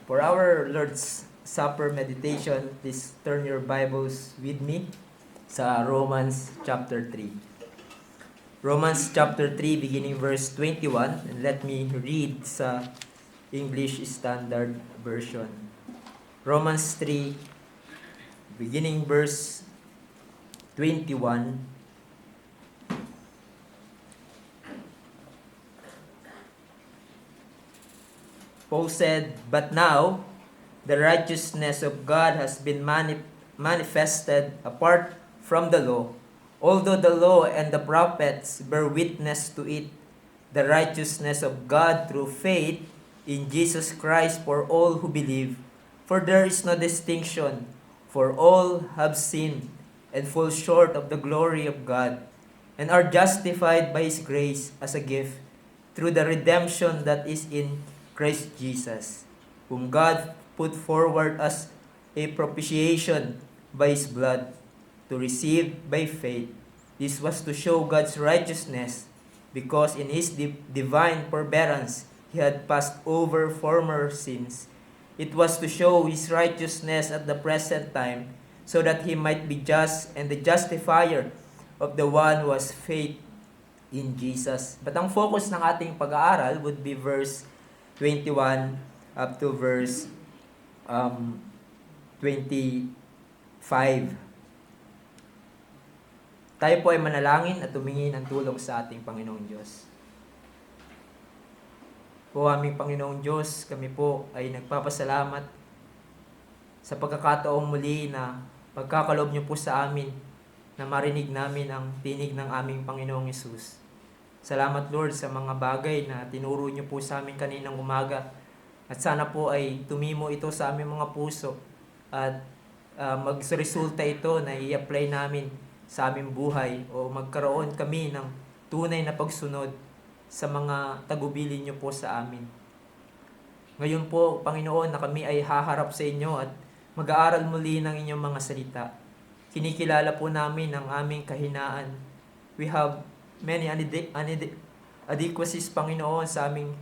For our Lord's Supper meditation, please turn your Bibles with me sa Romans chapter 3. Romans chapter 3 beginning verse 21, and let me read sa English Standard Version. Romans 3 beginning verse 21. Paul said, "But now, the righteousness of God has been manifested apart from the law. Although the law and the prophets bear witness to it, the righteousness of God through faith in Jesus Christ for all who believe. For there is no distinction, for all have sinned and fall short of the glory of God, and are justified by His grace as a gift, through the redemption that is in Christ Jesus, whom God put forward as a propitiation by His blood, to receive by faith. This was to show God's righteousness, because in His divine forbearance He had passed over former sins. It was to show His righteousness at the present time, so that He might be just and the justifier of the one who has faith in Jesus." But ang focus ng ating pag-aaral would be verse 21 up to verse 25. Tayo po ay manalangin at tumingin ng tulong sa ating Panginoong Diyos. Po aming Panginoong Diyos, kami po ay nagpapasalamat sa pagkakataong muli na pagkakaloob niyo po sa amin na marinig namin ang tinig ng aming Panginoong Hesus. Salamat Lord sa mga bagay na tinuro niyo po sa amin kaninang umaga. At sana po ay tumimo ito sa aming mga puso at magresulta ito na i-apply namin sa aming buhay, o magkaroon kami ng tunay na pagsunod sa mga tagubilin niyo po sa amin. Ngayon po, Panginoon, na kami ay haharap sa inyo at mag-aaral muli ng inyong mga salita. Kinikilala po namin ang aming kahinaan. We have many inadequacies, Panginoon, sa aming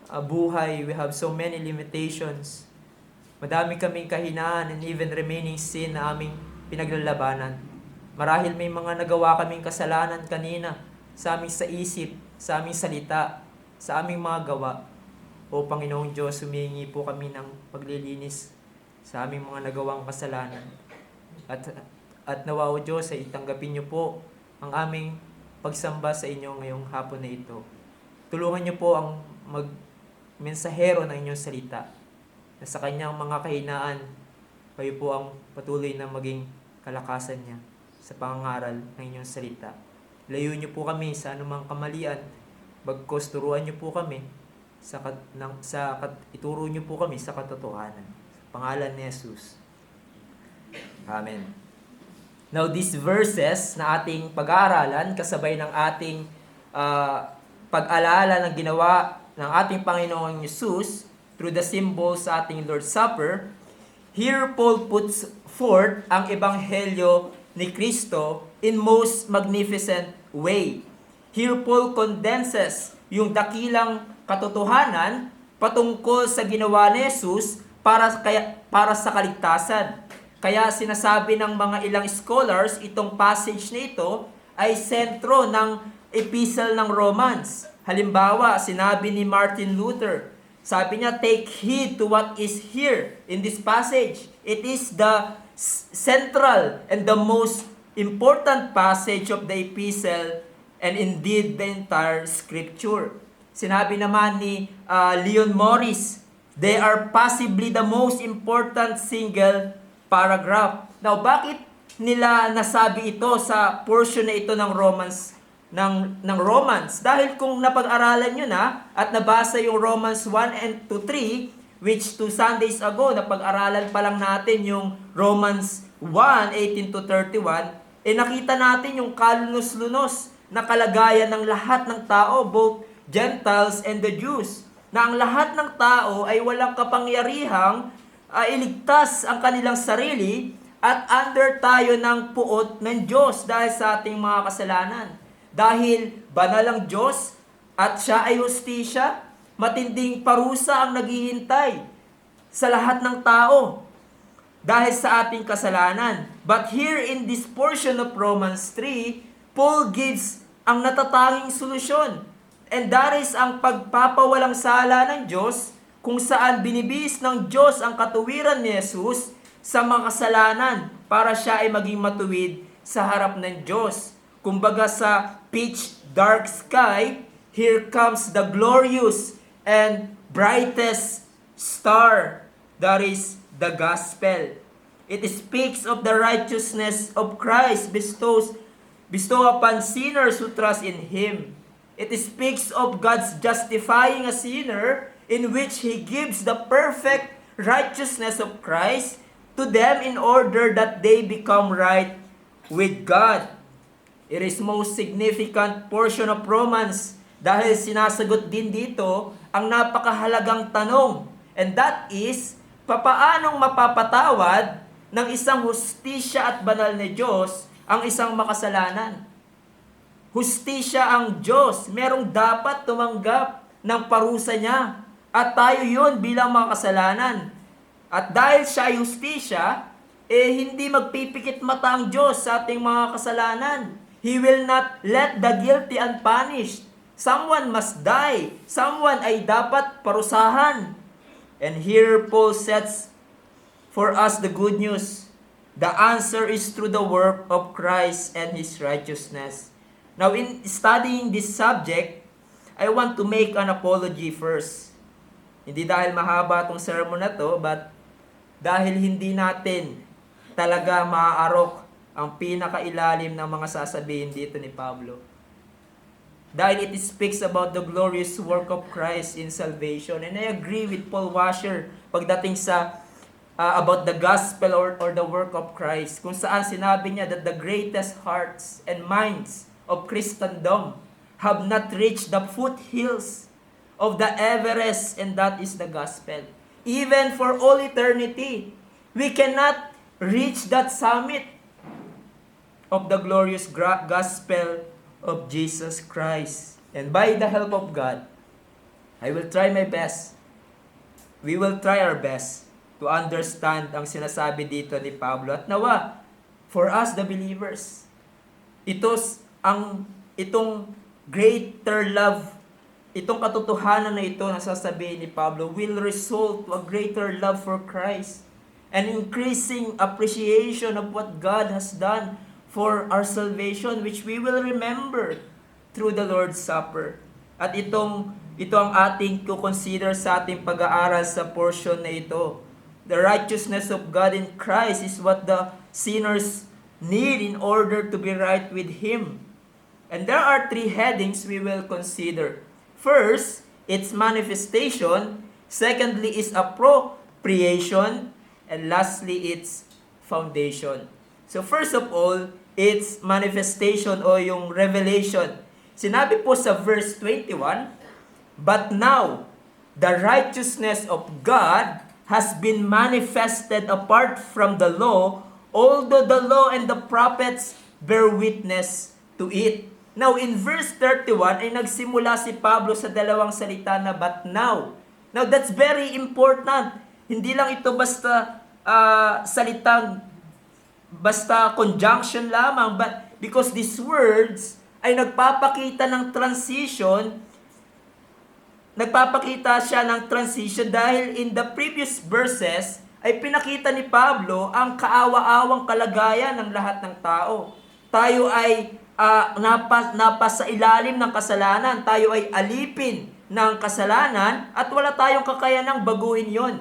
buhay. We have so many limitations. Madami kaming kahinaan and even remaining sin na aming pinaglalabanan. Marahil may mga nagawa kaming kasalanan kanina sa aming sa isip, sa aming salita, sa aming mga gawa. O Panginoong Diyos, humihingi po kami ng paglilinis sa aming mga nagawang kasalanan. At nawa o Diyos, ay tanggapin niyo po ang aming pagsamba sa inyo ngayong hapon na ito. Tulungan niyo po ang mensahero ng inyong salita, na sa kanyang mga kahinaan, kayo po ang patuloy na maging kalakasan niya sa pangangaral ng inyong salita. Layo niyo po kami sa anumang kamalian, bagkos turuan niyo po kami, ituro niyo po kami sa katotohanan. Sa pangalan ni Jesus. Amen. Now, these verses na ating pag-aaralan, kasabay ng ating pag-alala ng ginawa ng ating Panginoong Hesus through the symbols sa ating Lord's Supper, here Paul puts forth ang Ebanghelyo ni Kristo in most magnificent way. Here Paul condenses yung dakilang katotohanan patungkol sa ginawa ni Jesus para sa kaligtasan. Kaya sinasabi ng mga ilang scholars, itong passage na ito ay sentro ng epistle ng Romans. Halimbawa, sinabi ni Martin Luther, sabi niya, "Take heed to what is here in this passage. It is the central and the most important passage of the epistle, and indeed the entire scripture." Sinabi naman ni Leon Morris, "They are possibly the most important single paragraph." Now, bakit nila nasabi ito sa portion na ito ng Romans? Dahil kung napag-aralan nyo na at nabasa yung Romans 1 and 3, which 2 Sundays ago, napag-aralan pa lang natin yung Romans 1, 18 to 31, nakita natin yung kalunos-lunos na kalagayan ng lahat ng tao, both Gentiles and the Jews, na ang lahat ng tao ay walang kapangyarihang iligtas ang kanilang sarili at under tayo ng puot ng Diyos dahil sa ating mga kasalanan. Dahil banal ang Diyos at siya ay hustisya, matinding parusa ang naghihintay sa lahat ng tao dahil sa ating kasalanan. But here in this portion of Romans 3, Paul gives ang natatanging solusyon. And that is ang pagpapawalang sala ng Diyos, kung saan binibihis ng Diyos ang katuwiran ni Jesus sa mga kasalanan para siya ay maging matuwid sa harap ng Diyos. Kumbaga sa pitch dark sky, here comes the glorious and brightest star, that is the gospel. It speaks of the righteousness of Christ bestow upon sinners who trust in Him. It speaks of God's justifying a sinner, in which He gives the perfect righteousness of Christ to them in order that they become right with God. It is most significant portion of Romans dahil sinasagot din dito ang napakahalagang tanong, and that is, papaanong mapapatawad ng isang hustisya at banal na Diyos ang isang makasalanan? Hustisya ang Diyos, merong dapat tumanggap ng parusa niya, at tayo yun bilang makasalanan. At dahil siya ay hustisya, hindi magpipikit mata ang Diyos sa ating mga kasalanan. He will not let the guilty unpunished. Someone must die. Someone ay dapat parusahan. And here Paul sets for us the good news. The answer is through the work of Christ and His righteousness. Now, in studying this subject, I want to make an apology first. Hindi dahil mahaba itong sermon na to, but dahil hindi natin talaga maaarok ang pinakailalim ng mga sasabihin dito ni Pablo. Dahil it speaks about the glorious work of Christ in salvation. And I agree with Paul Washer pagdating sa about the gospel or the work of Christ, kung saan sinabi niya that the greatest hearts and minds of Christendom have not reached the foothills of the Everest, and that is the gospel. Even for all eternity, we cannot reach that summit of the glorious gospel of Jesus Christ. And by the help of God, I will try my best. We will try our best to understand ang sinasabi dito ni Pablo. At nawa, for us the believers, itong greater love, itong katotohanan na ito na sasabihin ni Pablo will result to a greater love for Christ, an increasing appreciation of what God has done for our salvation, which we will remember through the Lord's Supper. At ito ang ating kukonsider sa ating pag-aaral sa portion na ito. The righteousness of God in Christ is what the sinners need in order to be right with Him. And there are three headings we will consider. First, its manifestation. Secondly, its appropriation. And lastly, its foundation. So first of all, its manifestation o yung revelation. Sinabi po sa verse 21, "But now, the righteousness of God has been manifested apart from the law, although the law and the prophets bear witness to it." Now, in verse 31 ay nagsimula si Pablo sa dalawang salita na "but now." Now, that's very important. Hindi lang ito basta basta conjunction lamang, but because these words ay nagpapakita siya ng transition dahil in the previous verses ay pinakita ni Pablo ang kaawa-awang kalagayan ng lahat ng tao. Tayo ay napasa ilalim ng kasalanan, tayo ay alipin ng kasalanan at wala tayong kakayanang baguhin yon.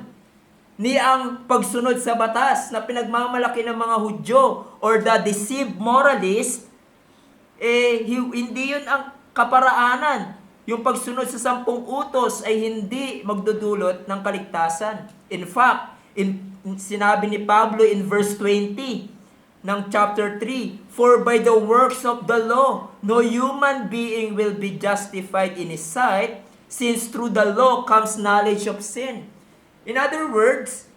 Ni ang pagsunod sa batas na pinagmamalaki ng mga Hudyo or the deceived moralist, hindi yun ang kaparaanan. Yung pagsunod sa 10 utos ay hindi magdudulot ng kaligtasan. In fact, sinabi ni Pablo in verse 20 ng chapter 3, "For by the works of the law, no human being will be justified in his sight, since through the law comes knowledge of sin." In other words,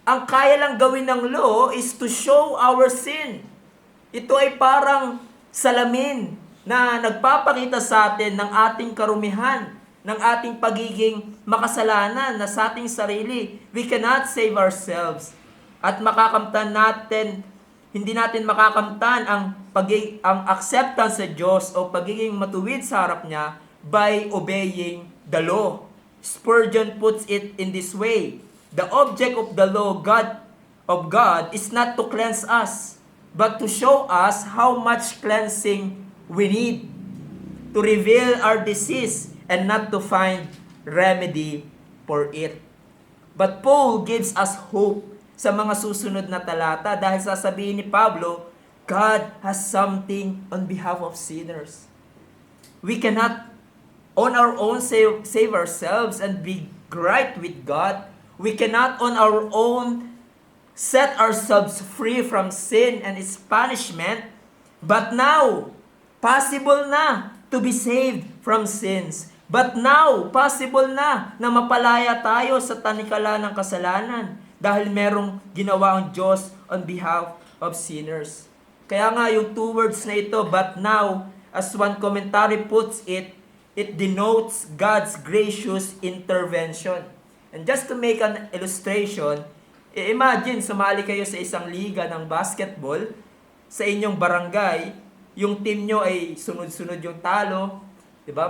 ang kaya lang gawin ng law is to show our sin. Ito ay parang salamin na nagpapakita sa atin ng ating karumihan. ng ating pagiging makasalanan na sa ating sarili. We cannot save ourselves. At hindi natin makakamtan ang acceptance sa Diyos o pagiging matuwid sa harap niya by obeying the law. Spurgeon puts it in this way: the object of the law of God is not to cleanse us, but to show us how much cleansing we need, to reveal our disease and not to find remedy for it. But Paul gives us hope sa mga susunod na talata dahil sasabihin ni Pablo, God has something on behalf of sinners. We cannot on our own save ourselves and be right with God. We cannot on our own set ourselves free from sin and its punishment. But now, possible na to be saved from sins. But now, possible na mapalaya tayo sa tanikala ng kasalanan dahil merong ginawa ang Diyos on behalf of sinners. Kaya nga yung two words na ito, but now, as one commentary puts it, it denotes God's gracious intervention. And just to make an illustration, imagine sumali kayo sa isang liga ng basketball sa inyong barangay, yung team nyo ay sunod-sunod yung talo, 'di ba?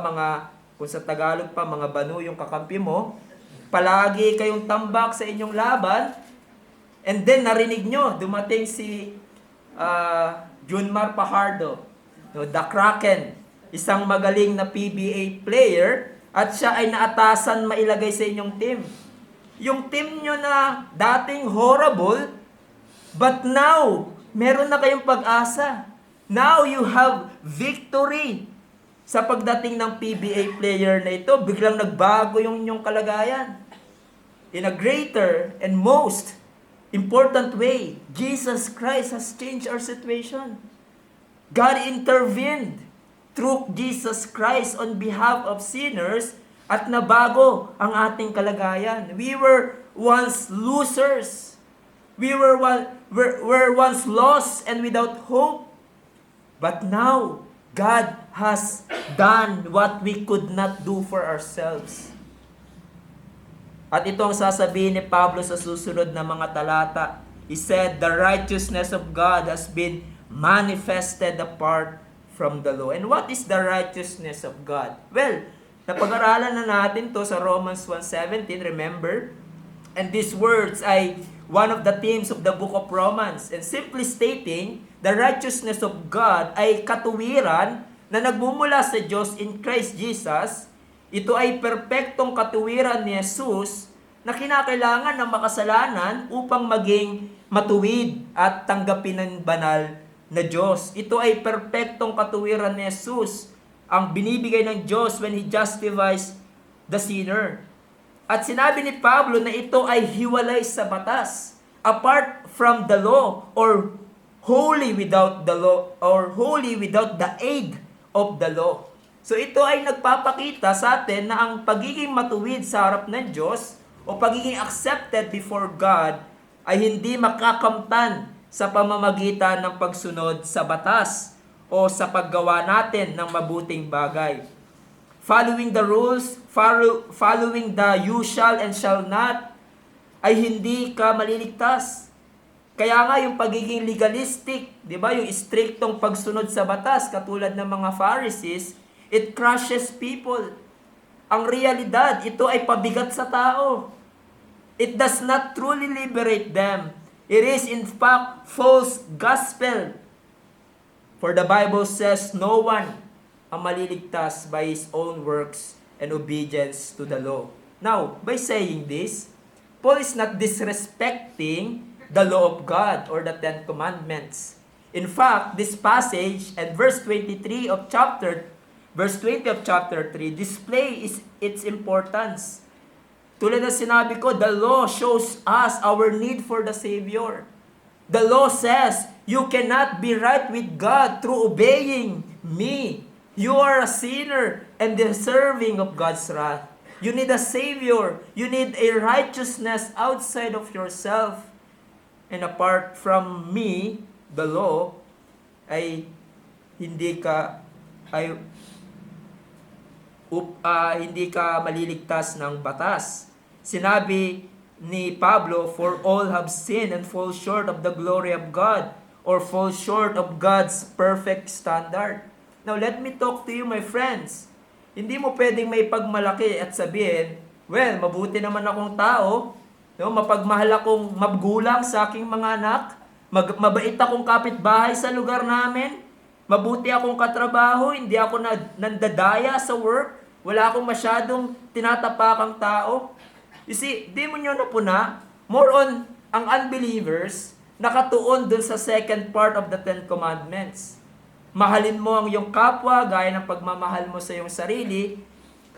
Kung sa Tagalog pa, mga banu yung kakampi mo. Palagi kayong tambak sa inyong laban. And then narinig nyo, dumating si Junmar Pajardo, no, the Kraken, isang magaling na PBA player, at siya ay naatasan mailagay sa inyong team. Yung team nyo na dating horrible, but now, meron na kayong pag-asa. Now you have victory. Sa pagdating ng PBA player na ito, biglang nagbago yung inyong kalagayan. In a greater and most important way, Jesus Christ has changed our situation. God intervened through Jesus Christ on behalf of sinners at nabago ang ating kalagayan. We were once losers. We were once lost and without hope. But now, God has done what we could not do for ourselves. At ito ang sasabihin ni Pablo sa susunod na mga talata. He said, the righteousness of God has been manifested apart from the law. And what is the righteousness of God? Well, napag-aralan na natin to sa Romans 1:17, remember? And these words ay one of the themes of the book of Romans. And simply stating, the righteousness of God ay katuwiran na nagmumula sa Diyos in Christ Jesus. Ito ay perpektong katuwiran ni Jesus na kinakailangan ng makasalanan upang maging matuwid at tanggapin ng banal na Diyos. Ito ay perpektong katuwiran ni Jesus, ang binibigay ng Diyos when He justifies the sinner. At sinabi ni Pablo na ito ay hiwalay sa batas, apart from the law, or holy without the law, or holy without the aid of the law. So ito ay nagpapakita sa atin na ang pagiging matuwid sa harap ng Diyos o pagiging accepted before God ay hindi makakamtan sa pamamagitan ng pagsunod sa batas o sa paggawa natin ng mabuting bagay. Following the rules, following the you shall and shall not, ay hindi ka maliligtas. Kaya nga yung pagiging legalistic, di ba, yung striktong pagsunod sa batas, katulad ng mga Pharisees, it crushes people. Ang realidad, ito ay pabigat sa tao. It does not truly liberate them. It is in fact false gospel. For the Bible says, no one ang maliligtas by his own works and obedience to the law. Now, by saying this, Paul is not disrespecting the law of God or the Ten Commandments. In fact, this passage and verse 20 of chapter 3 display its importance. Tulad na sinabi ko, the law shows us our need for the Savior. The law says, you cannot be right with God through obeying me. You are a sinner and deserving of God's wrath. You need a Savior. You need a righteousness outside of yourself. And apart from me, the law, ay hindi ka maliligtas ng batas. Sinabi ni Pablo, for all have sinned and fall short of the glory of God, or fall short of God's perfect standard. Now, let me talk to you, my friends. Hindi mo pwedeng may pagmalaki at sabihin, well, mabuti naman akong tao, no? Mapagmahal akong magulang sa aking mga anak, mabait akong kapitbahay sa lugar namin, mabuti akong katrabaho, hindi ako nandadaya sa work, wala akong masyadong tinatapakang tao. You see, di mo nyo napuna, more on ang unbelievers, nakatuon dun sa second part of the Ten Commandments. Mahalin mo ang iyong kapwa, gaya ng pagmamahal mo sa iyong sarili.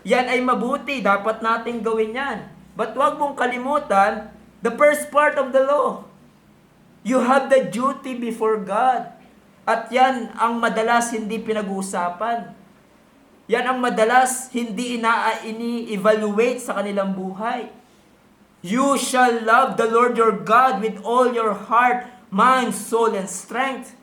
Yan ay mabuti, dapat nating gawin yan. But huwag mong kalimutan, the first part of the law. You have the duty before God. At yan ang madalas hindi pinag-uusapan. Yan ang madalas hindi ini-evaluate sa kanilang buhay. You shall love the Lord your God with all your heart, mind, soul, and strength.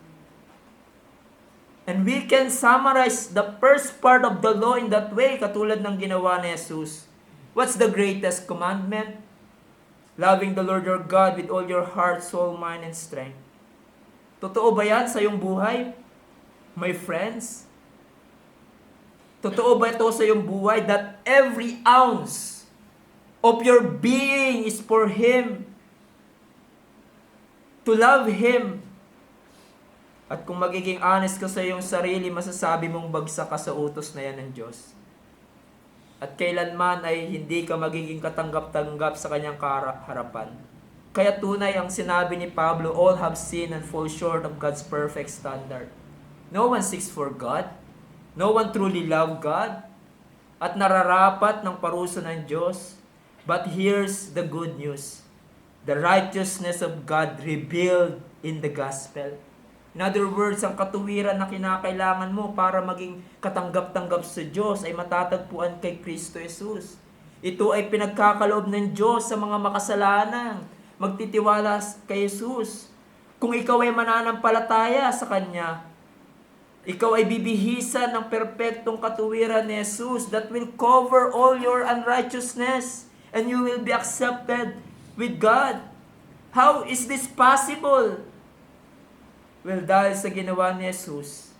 And we can summarize the first part of the law in that way, katulad ng ginawa ni Jesus. What's the greatest commandment? Loving the Lord your God with all your heart, soul, mind, and strength. Totoo ba yan sa iyong buhay, my friends? Totoo ba ito sa iyong buhay that every ounce of your being is for Him? To love Him. At kung magiging honest ka sa iyong sarili, masasabi mong bagsak ka sa utos na yan ng Diyos. At kailanman ay hindi ka magiging katanggap-tanggap sa kanyang harapan. Kaya tunay ang sinabi ni Pablo, all have sinned and fall short of God's perfect standard. No one seeks for God. No one truly love God. At nararapat ng parusa ng Diyos. But here's the good news. The righteousness of God revealed in the gospel. In other words, ang katuwiran na kinakailangan mo para maging katanggap-tanggap sa Diyos ay matatagpuan kay Kristo Jesus. Ito ay pinagkakaloob ng Diyos sa mga makasalanan. Magtitiwala kay Jesus. Kung ikaw ay mananampalataya sa Kanya, ikaw ay bibihisan ng perpektong katuwiran ni Jesus that will cover all your unrighteousness and you will be accepted with God. How is this possible? Well, dahil sa ginawa ni Jesus,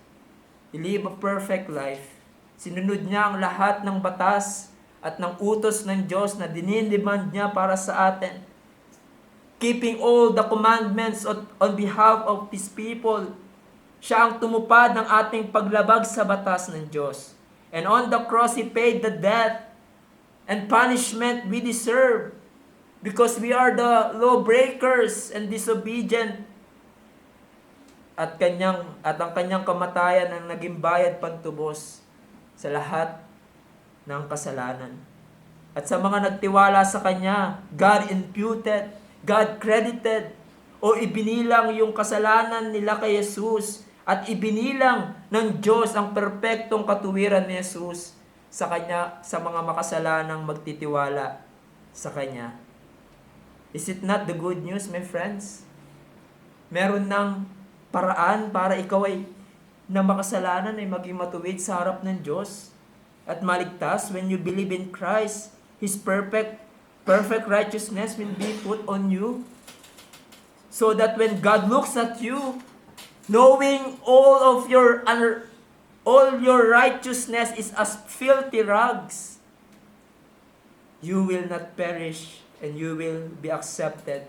he lived a perfect life. Sinunod niya ang lahat ng batas at ng utos ng Diyos na dinidemand niya para sa atin. Keeping all the commandments on behalf of His people. Siya ang tumupad ng ating paglabag sa batas ng Diyos. And on the cross, He paid the debt and punishment we deserve because we are the lawbreakers and disobedient. At ang kanyang kamatayan ang naging bayad pantubos sa lahat ng kasalanan. At sa mga nagtiwala sa Kanya, God imputed, God credited, o ibinilang yung kasalanan nila kay Jesus at ibinilang ng Diyos ang perpektong katuwiran ni Jesus sa Kanya, sa mga makasalanang magtitiwala sa Kanya. Is it not the good news, my friends? Meron ng paraan para ikaw ay na makasalanan ay maging matuwid sa harap ng Diyos at maligtas. When you believe in Christ, His perfect righteousness will be put on you. So that when God looks at you, knowing all your righteousness is as filthy rags, you will not perish and you will be accepted.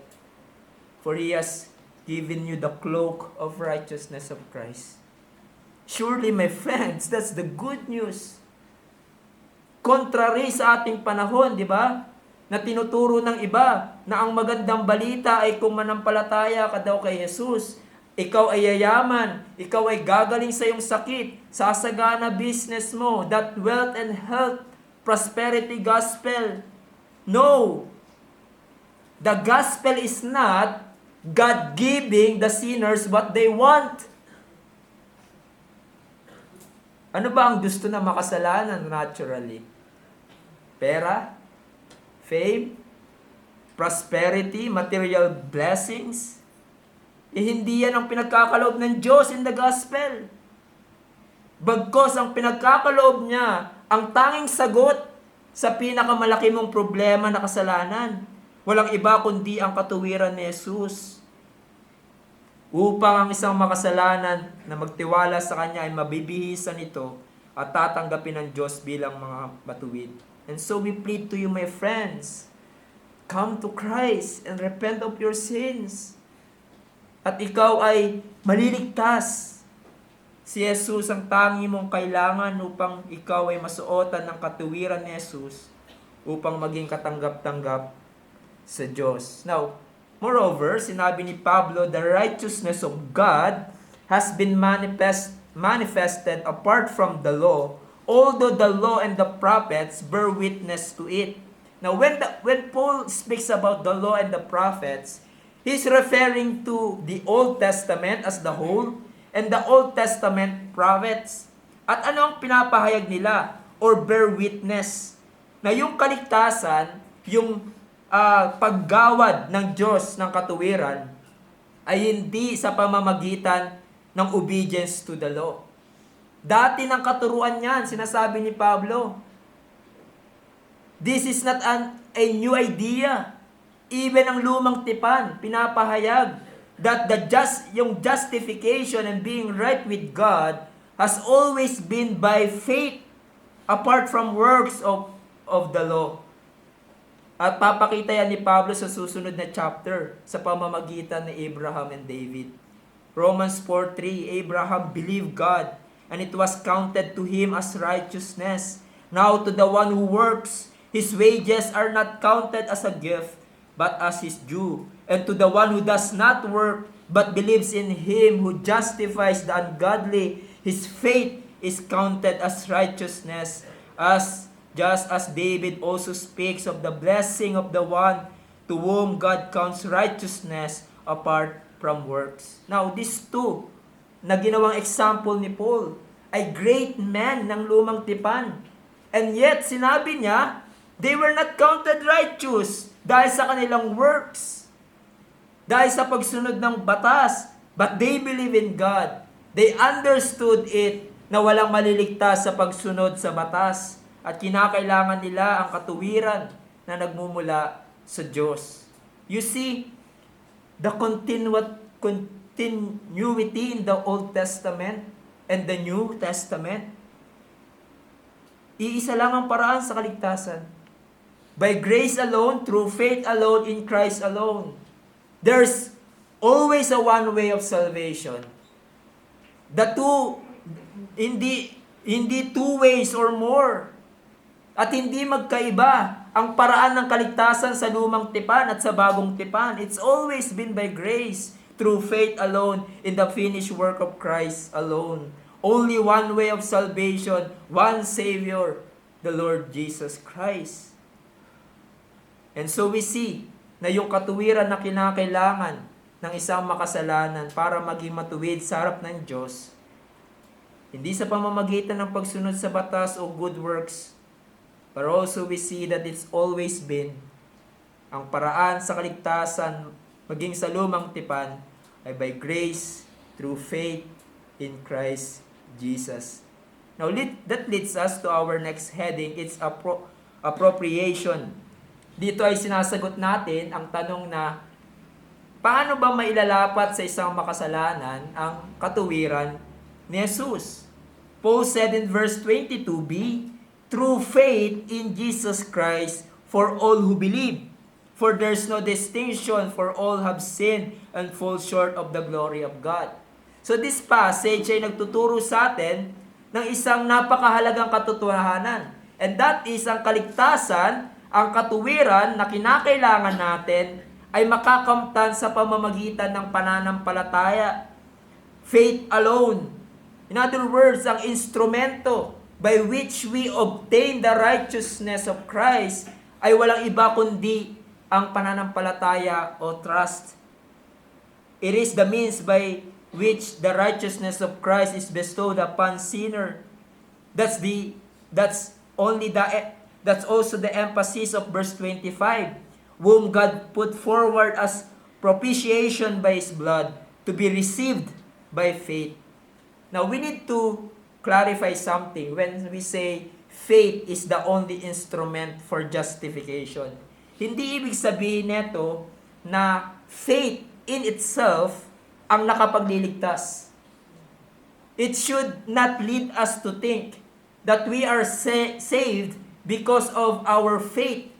For He has given you the cloak of righteousness of Christ. Surely, my friends, that's the good news. Contrary sa ating panahon, di ba? Na tinuturo ng iba na ang magandang balita ay kung manampalataya ka daw kay Jesus, ikaw ay yayaman, ikaw ay gagaling sa iyong sakit, sasagana business mo, that wealth and health, prosperity gospel. No! The gospel is not God giving the sinners what they want. Ano ba ang gusto na makasalanan naturally? Pera? Fame? Prosperity? Material blessings? Hindi yan ang pinagkakaloob ng Diyos in the gospel. Bagkos ang pinagkakaloob niya, ang tanging sagot sa pinakamalaki mong problema na kasalanan, walang iba kundi ang katuwiran ni Jesus. Upang ang isang makasalanan na magtiwala sa Kanya ay mabibihisan ito at tatanggapin ng Diyos bilang mga matuwid. And so we plead to you, my friends, come to Christ and repent of your sins. At ikaw ay maliligtas. Si Jesus ang tangi mong kailangan upang ikaw ay masuotan ng katuwiran ni Jesus upang maging katanggap-tanggap sa Diyos. Now, moreover, sinabi ni Pablo, the righteousness of God has been manifested apart from the law, although the law and the prophets bear witness to it. Now, when Paul speaks about the law and the prophets, he's referring to the Old Testament as the whole and the Old Testament prophets. At ano ang pinapahayag nila or bear witness? Na yung kaligtasan, yung paggawad ng Diyos ng katuwiran ay hindi sa pamamagitan ng obedience to the law. Dati ng katuruan yan, sinasabi ni Pablo. This is not a new idea. Even ang lumang tipan, pinapahayag that yung justification and being right with God has always been by faith apart from works of the law. At papakita yan ni Pablo sa susunod na chapter sa pamamagitan ni Abraham and David. Romans 4:3, Abraham believed God, and it was counted to him as righteousness. Now to the one who works, his wages are not counted as a gift, but as his due. And to the one who does not work, but believes in him who justifies the ungodly, his faith is counted as righteousness, just as David also speaks of the blessing of the one to whom God counts righteousness apart from works. Now, these two na ginawang example ni Paul ay great men ng lumang tipan. And yet, sinabi niya, they were not counted righteous dahil sa kanilang works, dahil sa pagsunod ng batas, but they believe in God. They understood it na walang maliligtas sa pagsunod sa batas at kinakailangan nila ang katuwiran na nagmumula sa Diyos. You see, the continuity in the Old Testament and the New Testament, iisa lang ang paraan sa kaligtasan. By grace alone, through faith alone, in Christ alone. There's always a one way of salvation. The two, hindi two ways or more. At hindi magkaiba ang paraan ng kaligtasan sa lumang tipan at sa bagong tipan. It's always been by grace, through faith alone, in the finished work of Christ alone. Only one way of salvation, one Savior, the Lord Jesus Christ. And so we see na yung katuwiran na kinakailangan ng isang makasalanan para maging matuwid sa harap ng Diyos, hindi sa pamamagitan ng pagsunod sa batas o good works, but also we see that it's always been ang paraan sa kaligtasan maging sa lumang tipan ay by grace through faith in Christ Jesus. Now that leads us to our next heading. It's appropriation. Dito ay sinasagot natin ang tanong na paano ba mailalapat sa isang makasalanan ang katuwiran ni Jesus? Paul said in verse 22b, through faith in Jesus Christ for all who believe. For there's no distinction, for all have sinned and fall short of the glory of God. So this passage ay nagtuturo sa atin ng isang napakahalagang katotohanan. And that is ang kaligtasan, ang katuwiran na kinakailangan natin ay makakamtan sa pamamagitan ng pananampalataya. Faith alone. In other words, ang instrumento by which we obtain the righteousness of Christ ay walang iba kundi ang pananampalataya o trust. It is the means by which the righteousness of Christ is bestowed upon sinner. That's also the emphasis of verse 25, whom God put forward as propitiation by His blood to be received by faith. Now we need to clarify something when we say faith is the only instrument for justification. Hindi ibig sabihin nito na faith in itself ang nakapagliligtas. It should not lead us to think that we are saved because of our faith.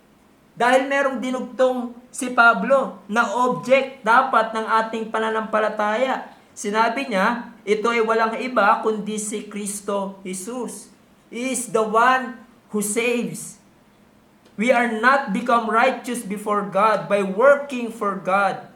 Dahil merong dinugtong si Pablo na object dapat ng ating pananampalataya. Sinabi niya, ito ay walang iba kundi si Kristo Jesus. He is the one who saves. We are not become righteous before God by working for God,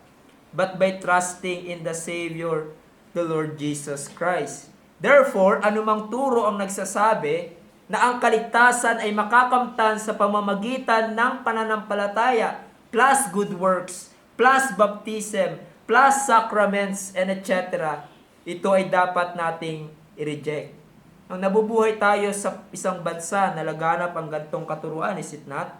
but by trusting in the Savior, the Lord Jesus Christ. Therefore, anumang turo ang nagsasabi na ang kaligtasan ay makakamtan sa pamamagitan ng pananampalataya plus good works, plus baptism, plus sacraments, and etc. Ito ay dapat nating i-reject. Nung nabubuhay tayo sa isang bansa na laganap ang gantong katuruan, is it not?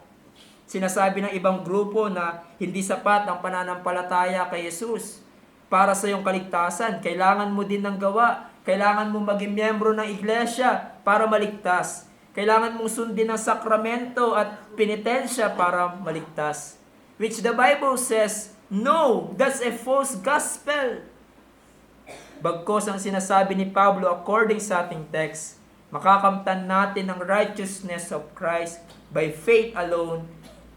Sinasabi ng ibang grupo na hindi sapat ang pananampalataya kay Jesus para sa iyong kaligtasan. Kailangan mo din ng gawa. Kailangan mo maging miyembro ng iglesia para maligtas. Kailangan mong sundin ang sakramento at penitensya para maligtas. Which the Bible says, no, that's a false gospel. Bagkos ang sinasabi ni Pablo according sa ating text, makakamtan natin ang righteousness of Christ by faith alone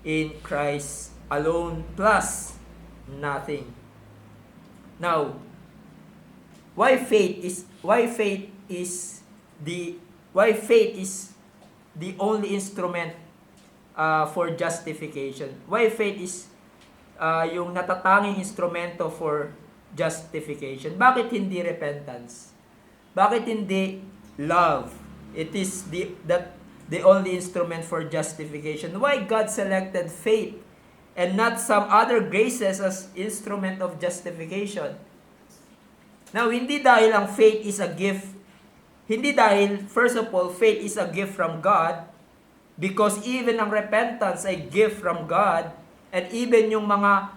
in Christ alone plus nothing. Now, why faith is the only instrument for justification? Why faith is yung natatanging instrumento for justification? Bakit hindi repentance? Bakit hindi love? It is the only instrument for justification. Why God selected faith and not some other graces as instrument of justification? Now, hindi dahil ang faith is a gift. Hindi dahil, first of all, faith is a gift from God, because even ang repentance ay gift from God, and even yung mga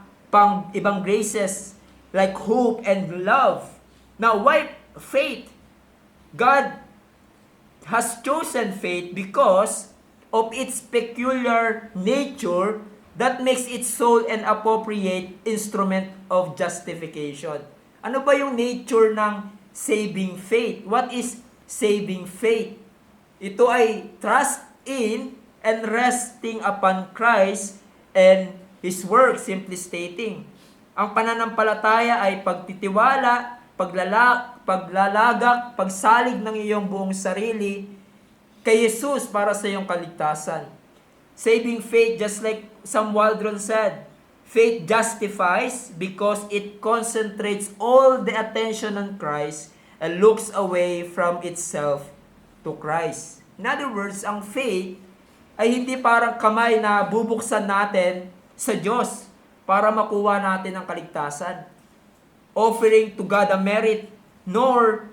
ibang graces like hope and love. Now, why faith? God has chosen faith because of its peculiar nature that makes it sole and appropriate instrument of justification. Ano ba yung nature ng saving faith? What is saving faith? Ito ay trust in and resting upon Christ and His work, simply stating. Ang pananampalataya ay pagtitiwala, paglalagak, pagsalig ng iyong buong sarili kay Jesus para sa iyong kaligtasan. Saving faith, just like Sam Waldron said, faith justifies because it concentrates all the attention on Christ and looks away from itself to Christ. In other words, ang faith ay hindi parang kamay na bubuksan natin sa Diyos para makuha natin ang kaligtasan. Offering to God a merit, nor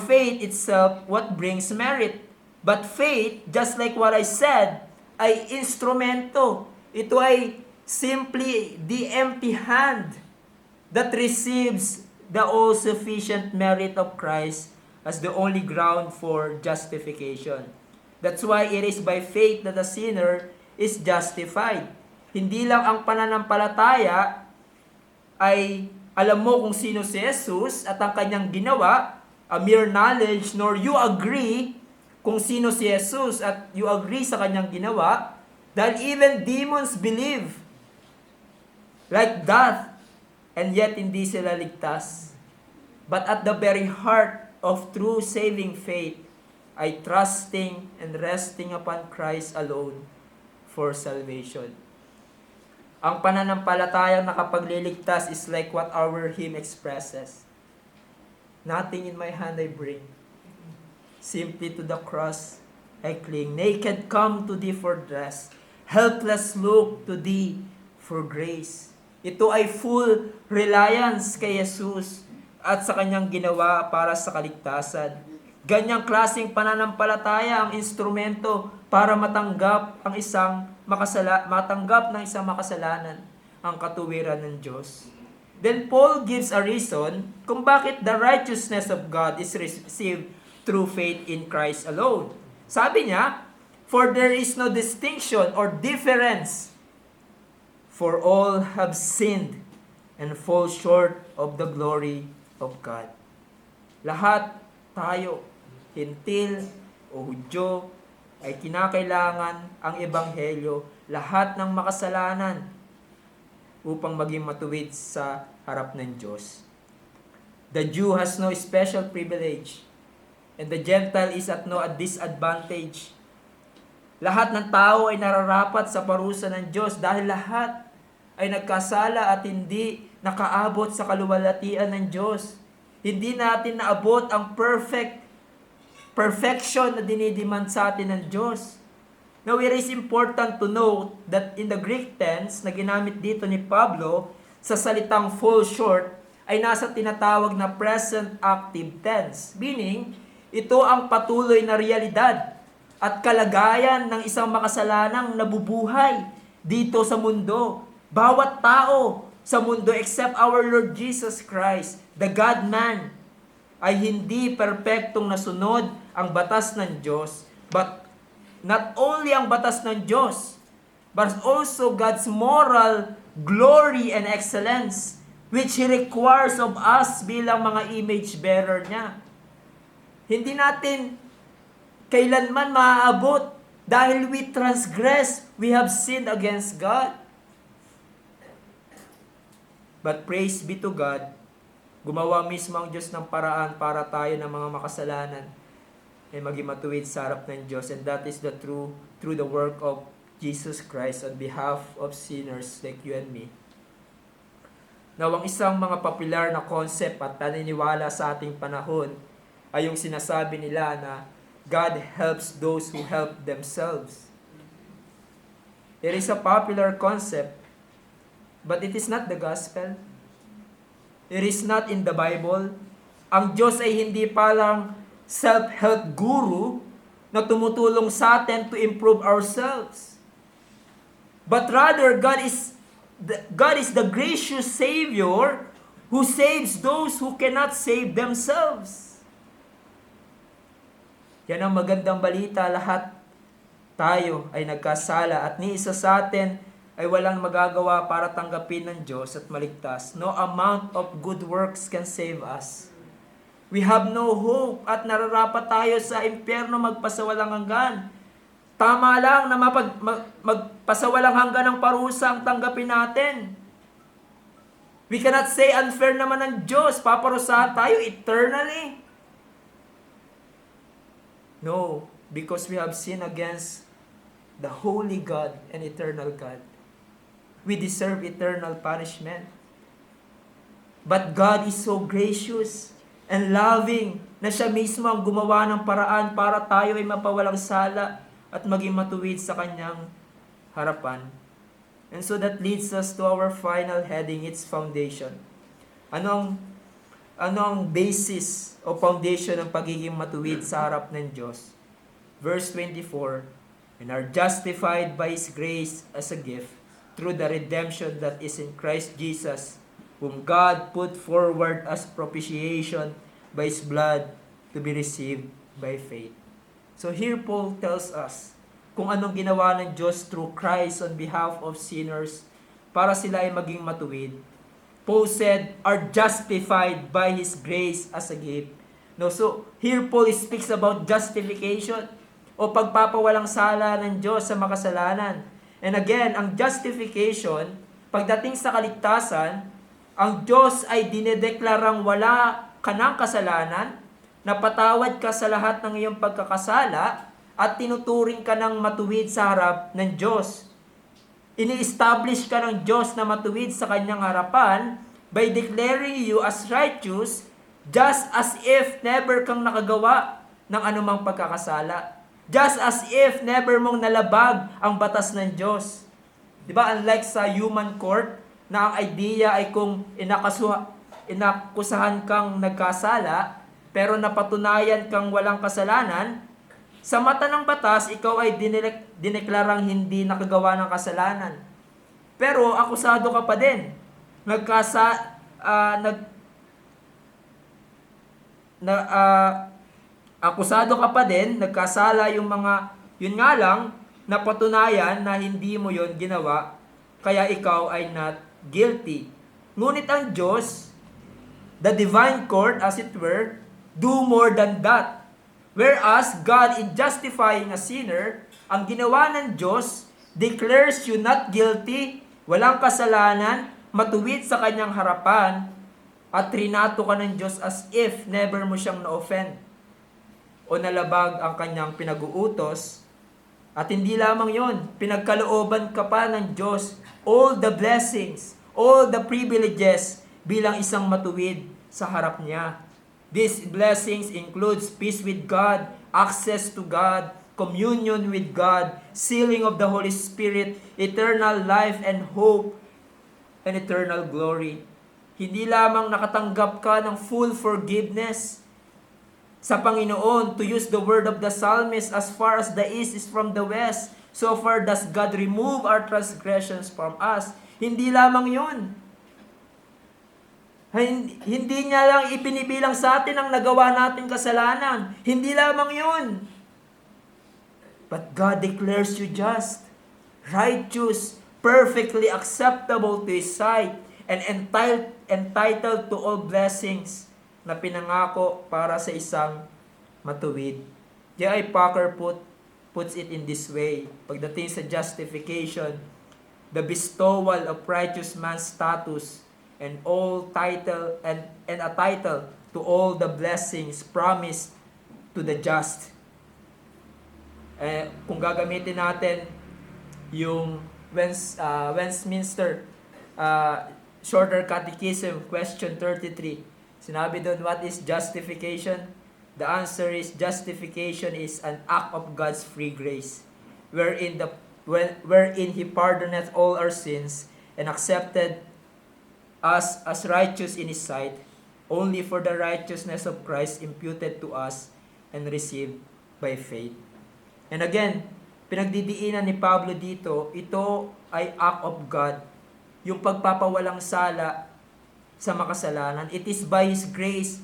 faith itself what brings merit. But faith, just like what I said, ay instrumento. Ito ay simply the empty hand that receives the all-sufficient merit of Christ as the only ground for justification. That's why it is by faith that the sinner is justified. Hindi lang ang pananampalataya ay alam mo kung sino si Jesus at ang kanyang ginawa, a mere knowledge, nor you agree kung sino si Jesus at you agree sa kanyang ginawa, dahil even demons believe like that, and yet hindi sila ligtas. But at the very heart of true saving faith ay trusting and resting upon Christ alone for salvation. Ang pananampalatayang nakapagliligtas is like what our hymn expresses. Nothing in my hand I bring, simply to the cross I cling. Naked come to thee for dress, helpless look to thee for grace. Ito ay full reliance kay Jesus at sa kanyang ginawa para sa kaligtasan. Ganyang klaseng pananampalataya ang instrumento para matanggap ng isang makasalanan ang katuwiran ng Diyos. Then Paul gives a reason kung bakit the righteousness of God is received through faith in Christ alone. Sabi niya, for there is no distinction or difference, for all have sinned and fall short of the glory of God. Lahat tayo, Hintil o Hudyo, ay kinakailangan ang Ebanghelyo, lahat ng makasalanan, upang maging matuwid sa harap ng Diyos. The Jew has no special privilege, and the Gentile is at no disadvantage. Lahat ng tao ay nararapat sa parusa ng Diyos dahil lahat ay nagkasala at hindi nakaabot sa kaluwalhatian ng Diyos. Hindi natin naabot ang perfection na dinidemand sa atin ng Diyos. Now, it is important to note that in the Greek tense na ginamit dito ni Pablo sa salitang fall short ay nasa tinatawag na present active tense. Meaning, ito ang patuloy na realidad at kalagayan ng isang makasalanang nabubuhay dito sa mundo. Bawat tao sa mundo except our Lord Jesus Christ, the God-man, ay hindi perpektong nasunod ang batas ng Diyos, but not only ang batas ng Diyos, but also God's moral glory and excellence, which He requires of us bilang mga image bearer niya. Hindi natin kailanman maaabot dahil we transgress, we have sinned against God. But praise be to God, gumawa mismo ang Diyos ng paraan para tayo ng mga makasalanan ay maging matuwid sa harap ng Diyos. And that is through the work of Jesus Christ on behalf of sinners like you and me. Now, ang isang mga popular na concept at paniniwala sa ating panahon ay yung sinasabi nila na God helps those who help themselves. It is a popular concept, but it is not the gospel. It is not in the Bible. Ang Diyos ay hindi parang self-help guru na tumutulong sa atin to improve ourselves. But rather, God is the gracious Savior who saves those who cannot save themselves. Yan ang magandang balita. Lahat tayo ay nagkasala at ni isa sa atin ay walang magagawa para tanggapin ng Diyos at maligtas. No amount of good works can save us. We have no hope at nararapat tayo sa impyerno magpasawalang hanggan. Tama lang na magpasawalang hanggan ng parusa ang tanggapin natin. We cannot say unfair naman ng Diyos, paparusahan tayo eternally. No, because we have sinned against the holy God and eternal God. We deserve eternal punishment. But God is so gracious and loving na siya mismo ang gumawa ng paraan para tayo ay mapawalang sala at maging matuwid sa kanyang harapan. And so that leads us to our final heading, its foundation. Ano ang basis o foundation ng pagiging matuwid sa harap ng Diyos? Verse 24, and are justified by His grace as a gift through the redemption that is in Christ Jesus, whom God put forward as propitiation by His blood to be received by faith. So here Paul tells us kung anong ginawa ng Diyos through Christ on behalf of sinners para sila ay maging matuwid. Paul said, are justified by His grace as a gift. No, so here Paul speaks about justification o pagpapawalang sala ng Diyos sa makasalanan. And again, ang justification, pagdating sa kaligtasan, ang Diyos ay dinedeklarang wala ka ng kasalanan, napatawad ka sa lahat ng iyong pagkakasala, at tinuturing ka ng matuwid sa harap ng Diyos. Ini-establish ka ng Diyos na matuwid sa kanyang harapan by declaring you as righteous, just as if never kang nakagawa ng anumang pagkakasala. Just as if never mong nalabag ang batas ng Diyos. Diba? Unlike sa human court, na ang idea ay kung inakusahan kang nagkasala, pero napatunayan kang walang kasalanan, sa mata ng batas, ikaw ay dineklarang hindi nakagawa ng kasalanan. Pero akusado ka pa din. Akusado ka pa din, nagkasala yung mga, yun nga lang, napatunayan na hindi mo yon ginawa, kaya ikaw ay not guilty. Ngunit ang Diyos, the divine court as it were, do more than that. Whereas God, in justifying a sinner, ang ginawa ng Diyos, declares you not guilty, walang kasalanan, matuwid sa kanyang harapan, at trinato ka ng Diyos as if never mo siyang na-offend o nalabag ang kanyang pinag-uutos. At hindi lamang yon, pinagkalooban ka pa ng Diyos all the blessings, all the privileges bilang isang matuwid sa harap niya. These blessings includes peace with God, access to God, communion with God, sealing of the Holy Spirit, eternal life and hope, and eternal glory. Hindi lamang nakatanggap ka ng full forgiveness sa Panginoon, to use the word of the psalmist, as far as the east is from the west, so far does God remove our transgressions from us. Hindi lamang yun. Hindi niya lang ipinibilang sa atin ang nagawa nating kasalanan. Hindi lamang yun. But God declares you just, righteous, perfectly acceptable to His sight, and entitled to all blessings na pinangako para sa isang matuwid. J.I. Packer puts it in this way. Pagdating sa justification, the bestowal of righteous man's status and all title and a title to all the blessings promised to the just. Kung gagamitin natin yung Westminster Shorter Catechism, question 33, sinabi doon, what is justification? The answer is, justification is an act of God's free grace, wherein He pardoneth all our sins and accepted us as righteous in His sight, only for the righteousness of Christ imputed to us and received by faith. And again, pinagdidiinan ni Pablo dito, ito ay act of God, yung pagpapawalang sala sa makasalanan. It is by His grace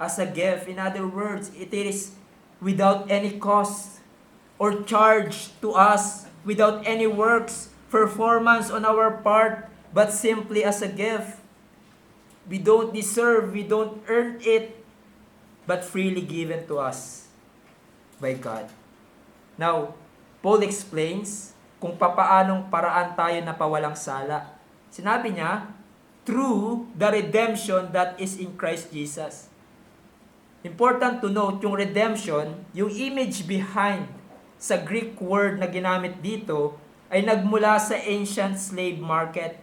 as a gift. In other words, it is without any cost or charge to us, without any works, performance on our part, but simply as a gift. We don't deserve, we don't earn it, but freely given to us by God. Now, Paul explains kung papaanong paraan tayo napawalang sala. Sinabi niya, through the redemption that is in Christ Jesus. Important to note, yung redemption, yung image behind sa Greek word na ginamit dito, ay nagmula sa ancient slave market.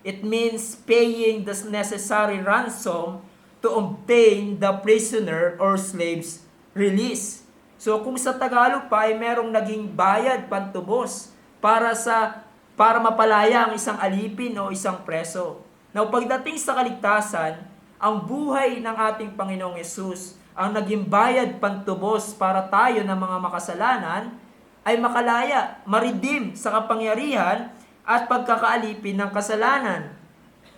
It means paying the necessary ransom to obtain the prisoner or slave's release. So kung sa Tagalog pa ay merong naging bayad pantubos para mapalaya ang isang alipin o isang preso. Now, pagdating sa kaligtasan, ang buhay ng ating Panginoong Yesus, ang naging bayad pantubos para tayo ng mga makasalanan, ay makalaya, ma-redeem sa kapangyarihan at pagkakaalipin ng kasalanan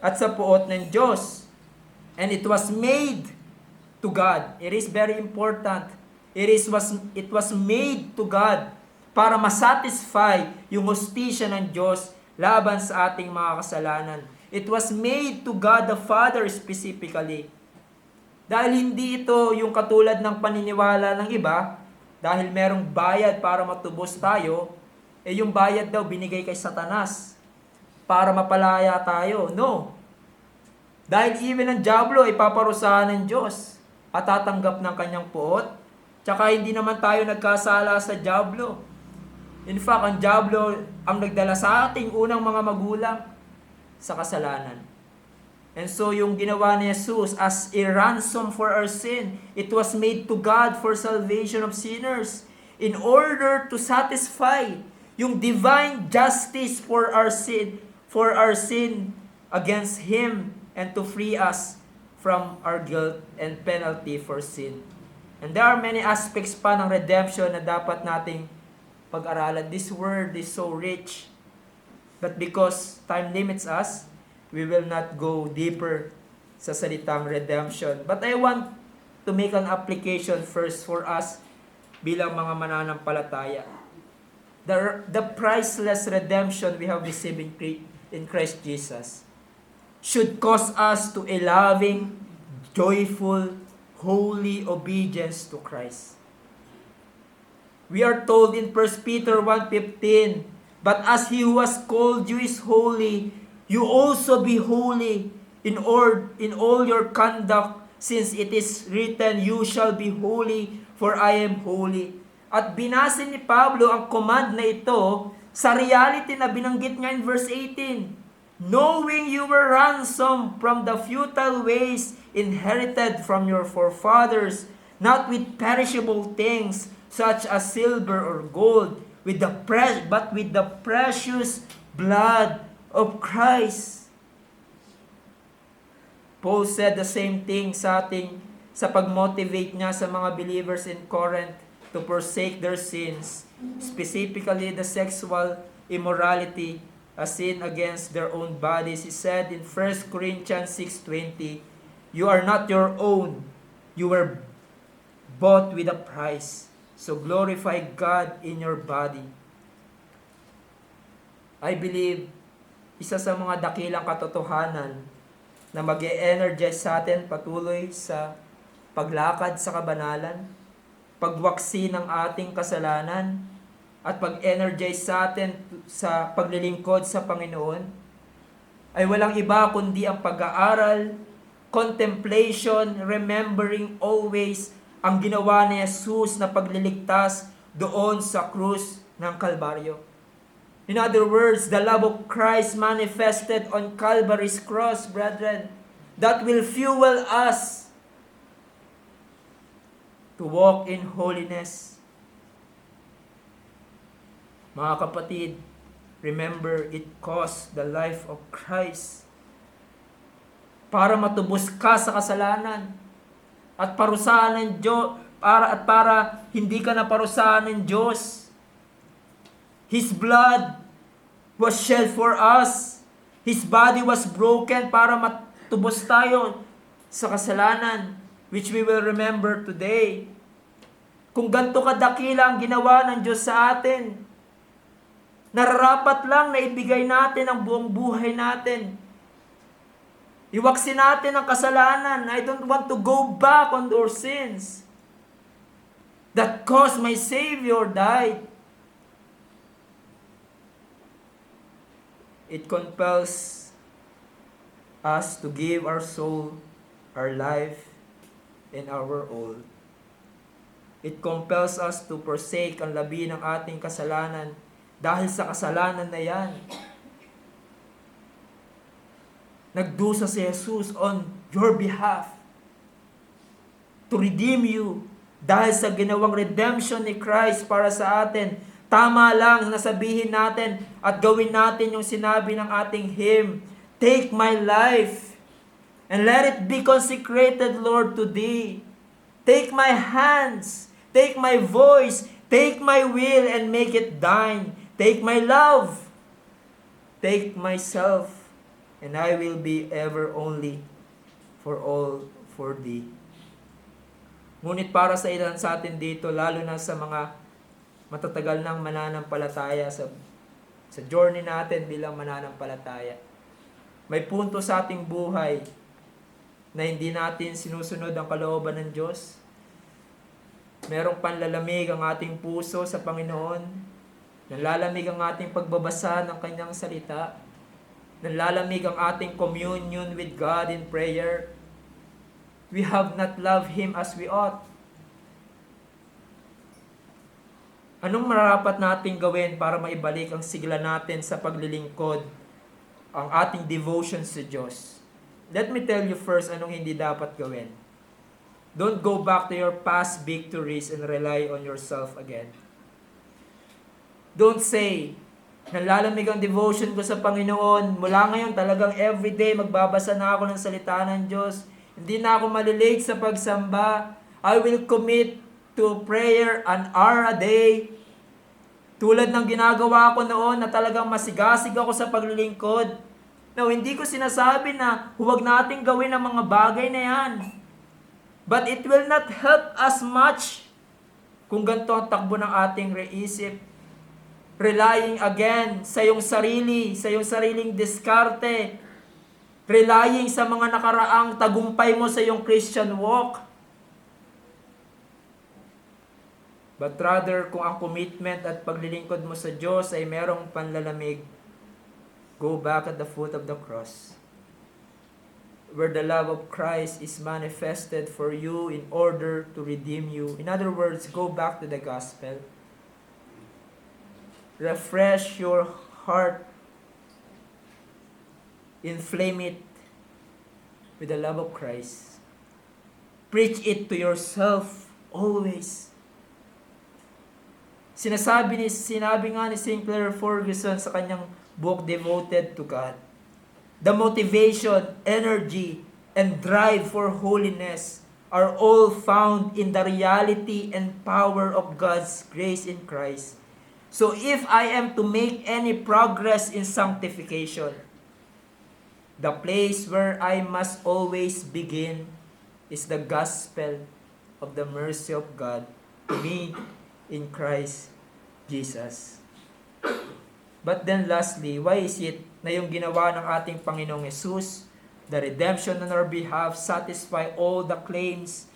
at sa puot ng Diyos. And it was made to God. It is very important. It was made to God para masatisfy yung hustisya ng Diyos laban sa ating mga kasalanan. It was made to God the Father specifically. Dahil hindi ito yung katulad ng paniniwala ng iba, dahil merong bayad para matubos tayo, yung bayad daw binigay kay Satanas para mapalaya tayo. No. Dahil even ang diablo ay paparusahan ng Diyos at tatanggap ng kanyang puot. Tsaka hindi naman tayo nagkasala sa diablo. In fact, ang diablo ang nagdala sa ating unang mga magulang sa kasalanan. And so yung ginawa ni Jesus as a ransom for our sin, it was made to God for salvation of sinners in order to satisfy yung divine justice for our sin against Him, and to free us from our guilt and penalty for sin. And there are many aspects pa ng redemption na dapat nating pag-aralan. This word is so rich. But because time limits us, we will not go deeper sa salitang redemption. But I want to make an application first for us bilang mga mananampalataya. The priceless redemption we have received in Christ Jesus should cause us to a loving, joyful, holy obedience to Christ. We are told in 1 Peter 1:15, "But as He who has called you is holy, you also be holy in all your conduct, since it is written, you shall be holy, for I am holy." At binasa ni Pablo ang command na ito sa reality na binanggit niya in verse 18. "Knowing you were ransomed from the futile ways inherited from your forefathers, not with perishable things such as silver or gold, but with the precious blood of Christ." Paul said the same thing sa pag-motivate niya sa mga believers in Corinth to forsake their sins, specifically the sexual immorality, a sin against their own bodies. He said in 1 Corinthians 6:20, "You are not your own, you were bought with a price. So glorify God in your body." I believe, isa sa mga dakilang katotohanan na mag-e-energize sa atin patuloy sa paglakad sa kabanalan, pagwaksi ng ating kasalanan, at pag-energize sa atin sa paglilingkod sa Panginoon, ay walang iba kundi ang pag-aaral, contemplation, remembering always ang ginawa ni Jesus na pagliligtas doon sa krus ng Kalbaryo. In other words, the love of Christ manifested on Calvary's cross, brethren, that will fuel us to walk in holiness. Mga kapatid, remember, it cost the life of Christ para matubos ka sa kasalanan at parusahan ng Diyos, para hindi ka na parusahan ng Diyos. His blood was shed for us. His body was broken para matubos tayo sa kasalanan, which we will remember today. Kung ganito kadakila ang ginawa ng Diyos sa atin, nararapat lang na ibigay natin ang buong buhay natin. Iwaksin natin ang kasalanan. I don't want to go back on our sins that caused my Savior died. It compels us to give our soul, our life, and our all. It compels us to forsake ang labi ng ating kasalanan dahil sa kasalanan na yan. Nagdusa si Jesus on your behalf to redeem you dahil sa ginawang redemption ni Christ para sa atin. Tama lang na sabihin natin at gawin natin yung sinabi ng ating hymn, "Take my life and let it be consecrated, Lord, to Thee. Take my hands, take my voice, take my will and make it Thine. Take my love, take myself, and I will be ever only for all for Thee." Ngunit para sa ilan sa atin dito, lalo na sa mga matatagal ng mananampalataya sa journey natin bilang mananampalataya, may punto sa ating buhay na hindi natin sinusunod ang kalooban ng Diyos. Merong panlalamig ang ating puso sa Panginoon. Nalalamig ang ating pagbabasa ng Kanyang salita. Nalalamig ang ating communion with God in prayer. We have not loved Him as we ought. Anong marapat nating gawin para maibalik ang sigla natin sa paglilingkod, ang ating devotion sa Diyos? Let me tell you first anong hindi dapat gawin. Don't go back to your past victories and rely on yourself again. Don't say, "Nalalamig ang devotion ko sa Panginoon. Mula ngayon talagang everyday magbabasa na ako ng salita ng Diyos. Hindi na ako malilate sa pagsamba. I will commit to prayer an hour a day." Tulad ng ginagawa ko noon na talagang masigasig ako sa paglilingkod. Now, hindi ko sinasabi na huwag nating gawin ang mga bagay na yan. But it will not help us much kung ganito ang takbo ng ating reisip. Relying again sa iyong sarili, sa iyong sariling diskarte. Relying sa mga nakaraang tagumpay mo sa iyong Christian walk. But rather, kung ang commitment at paglilingkod mo sa Diyos ay merong panlalamig, go back at the foot of the cross, where the love of Christ is manifested for you in order to redeem you. In other words, go back to the gospel. Refresh your heart. Inflame it with the love of Christ. Preach it to yourself always. Sinabi nga ni Sinclair Ferguson sa kanyang book Devoted to God, the motivation, energy, and drive for holiness are all found in the reality and power of God's grace in Christ. So if I am to make any progress in sanctification, the place where I must always begin is the gospel of the mercy of God to me in Christ Jesus. But then lastly, why is it na yung ginawa ng ating Panginoong Yesus, the redemption on our behalf, satisfy all the claims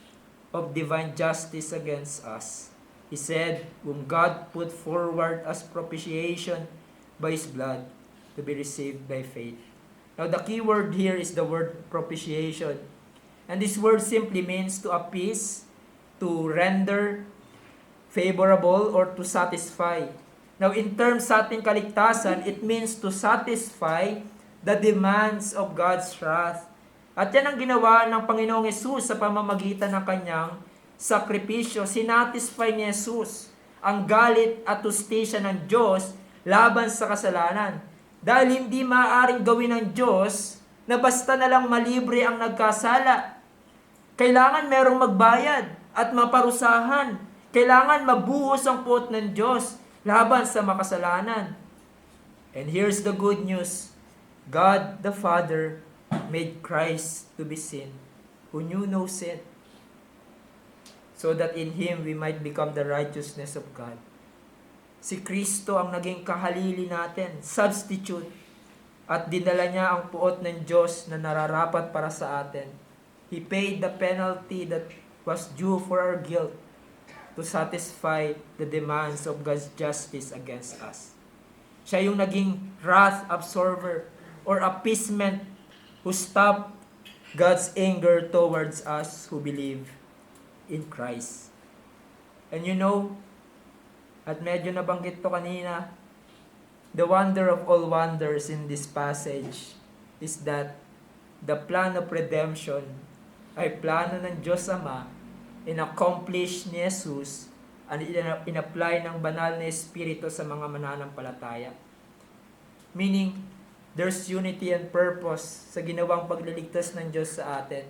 of divine justice against us? He said, whom God put forward as propitiation by His blood to be received by faith. Now the key word here is the word propitiation. And this word simply means to appease, to render favorable, or to satisfy. Now, in terms sa ating kaligtasan, it means to satisfy the demands of God's wrath. At yan ang ginawa ng Panginoong Yesus sa pamamagitan ng kanyang sakripisyo. Sinatisfy ni Yesus ang galit at hustisya ng Diyos laban sa kasalanan. Dahil hindi maaaring gawin ng Diyos na basta na lang malibre ang nagkasala. Kailangan merong magbayad at maparusahan. Kailangan mabuhos ang puot ng Diyos laban sa makasalanan. And here's the good news. God the Father made Christ to be sin, who knew no sin, so that in Him we might become the righteousness of God. Si Kristo ang naging kahalili natin, substitute, at dinala niya ang puot ng Diyos na nararapat para sa atin. He paid the penalty that was due for our guilt to satisfy the demands of God's justice against us. Siya yung naging wrath absorber or appeasement who stopped God's anger towards us who believe in Christ. And you know, at medyo nabanggit to kanina, the wonder of all wonders in this passage is that the plan of redemption ay plano ng Diyos Ama, in-accomplish ni Jesus, and in-apply ng banal na Espiritu sa mga mananampalataya. Meaning, there's unity and purpose sa ginawang pagliligtas ng Diyos sa atin.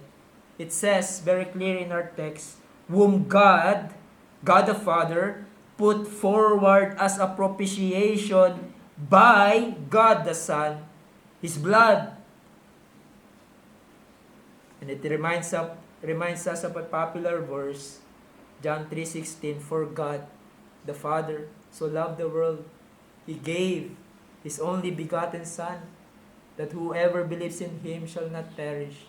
It says very clear in our text, whom God the Father, put forward as a propitiation by God the Son, His blood. And it reminds us of a popular verse, John 3:16, for God the Father so loved the world, He gave His only begotten Son, that whoever believes in Him shall not perish,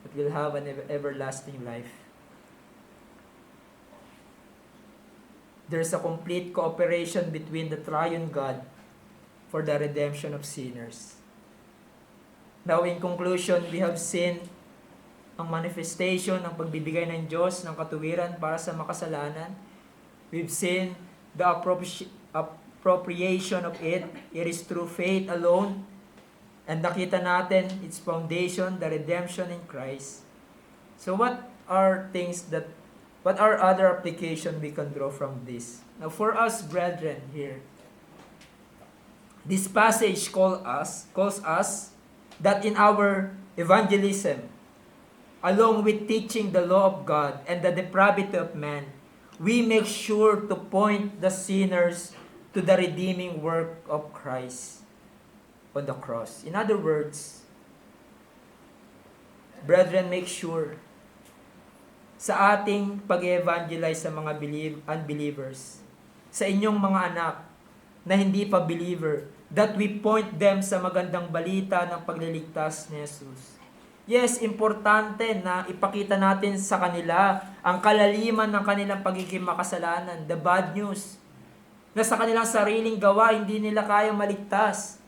but will have an everlasting life. There's a complete cooperation between the triune God for the redemption of sinners. Now, in conclusion, we have seen ang manifestation ng pagbibigay ng Diyos ng katuwiran para sa makasalanan. We've seen the appropriation of it. It is through faith alone. And nakita natin its foundation, the redemption in Christ. So what are other application we can draw from this? Now for us brethren here, this passage calls us that in our evangelism, along with teaching the law of God and the depravity of man, we make sure to point the sinners to the redeeming work of Christ on the cross. In other words, brethren, make sure sa ating pag-evangelize sa mga unbelievers, sa inyong mga anak na hindi pa believer, that we point them sa magandang balita ng pagliligtas ni Jesus. Yes, importante na ipakita natin sa kanila ang kalaliman ng kanilang pagiging makasalanan, the bad news, na sa kanilang sariling gawa, hindi nila kayang maligtas.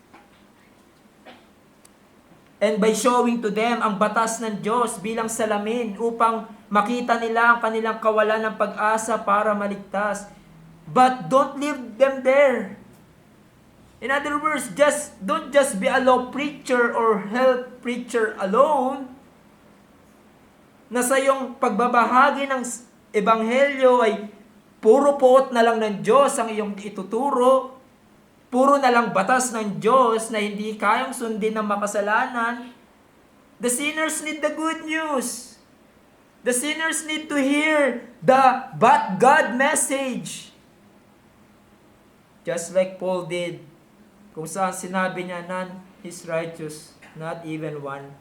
And by showing to them ang batas ng Diyos bilang salamin upang makita nila ang kanilang kawalan ng pag-asa para maligtas. But don't leave them there. In other words, don't just be a law preacher or health preacher alone, na sa iyong pagbabahagi ng ebanghelyo ay puro puot na lang ng Diyos ang iyong ituturo, puro na lang batas ng Diyos na hindi kayang sundin ng makasalanan. The sinners need the good news. The sinners need to hear the but God message. Just like Paul did, kung saan sinabi niya, none is righteous, not even one.